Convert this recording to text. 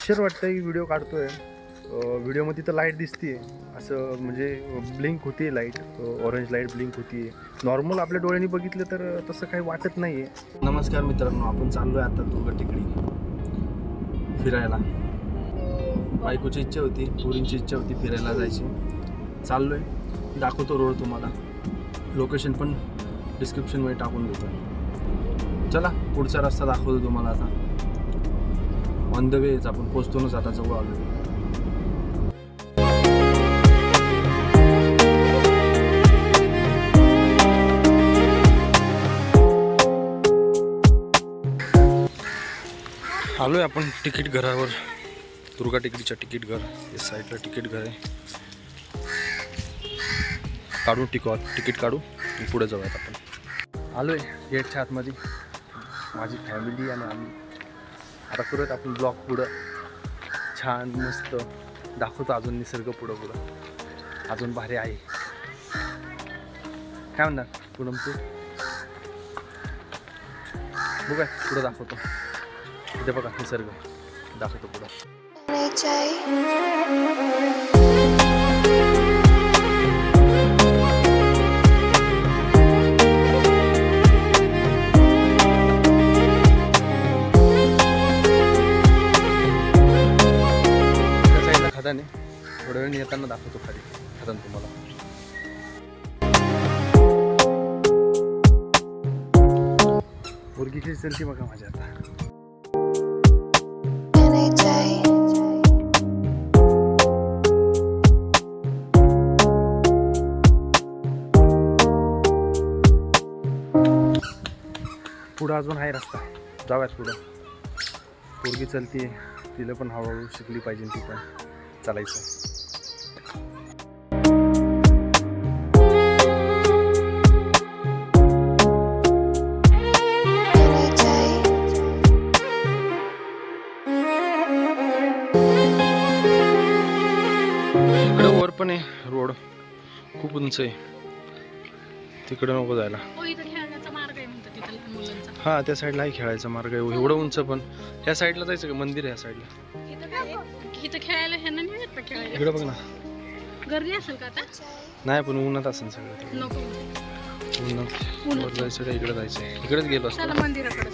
आश्चर्य वाटतं की व्हिडिओ काढतोय, व्हिडिओमध्ये तर लाईट दिसते असं, म्हणजे ब्लिंक होते लाईट, ऑरेंज लाईट ब्लिंक होती. नॉर्मल आपल्या डोळ्यांनी बघितलं तर तसं काही वाटत नाही आहे. नमस्कार मित्रांनो, आपण चाललो आहे आता दुर्गा टेकडी फिरायला. बायकोची इच्छा होती, पोरींची इच्छा होती फिरायला जायची. चाललो आहे, दाखवतो रोड तुम्हाला, लोकेशन पण डिस्क्रिप्शनमध्ये टाकून देतो. चला पुढचा रस्ता दाखवतो तुम्हाला. आता ऑन द वेच आपण पोचतोच, आता जवळ आलो. आलोय आपण तिकीट घरावर, दुर्गा टेकडीच्या तिकीट घर. या साईडला तिकीट घर आहे. काढू तिकीट काढू पुढे जाऊयात आपण. आलोय गेटच्या आतमध्ये, माझी फॅमिली आणि आम्ही. आता करूयात आपण ब्लॉग पुढं, छान मस्त दाखवतो अजून निसर्ग पुढं अजून भारी आहे. काय म्हणणार पूनम तू? बघा पुढं दाखवतो, इथे बघा निसर्ग दाखवतो पुढं. त्या साईडला खदान आहे, थोड्या वेळ येताना दाखवतो खाली खदान तुम्हाला. मुलगी कशी चलती बघा माझ्या आता. पुढं अजून आहे रस्ता, जाऊयात पुढं. पोरगी चलती, तिला पण हळूहळू शिकली पाहिजे ती पण चालायचं. इकडे वर पण आहे रोड, खूप उंच आहे, तिकडे नको जायला. हा त्या साईडला आहे खेळायचा मार्ग आहे, एवढं उंच. पण त्या साईडला जायचं का? मंदिर आहे या साईडला. इकडे बघ ना, गर्दी असेल का आता? नाही पण उन्हात असेल सगळं. उन्हात जायचं का इकडे जायचं? इकडेच गेलो असतो. मंदिराकडे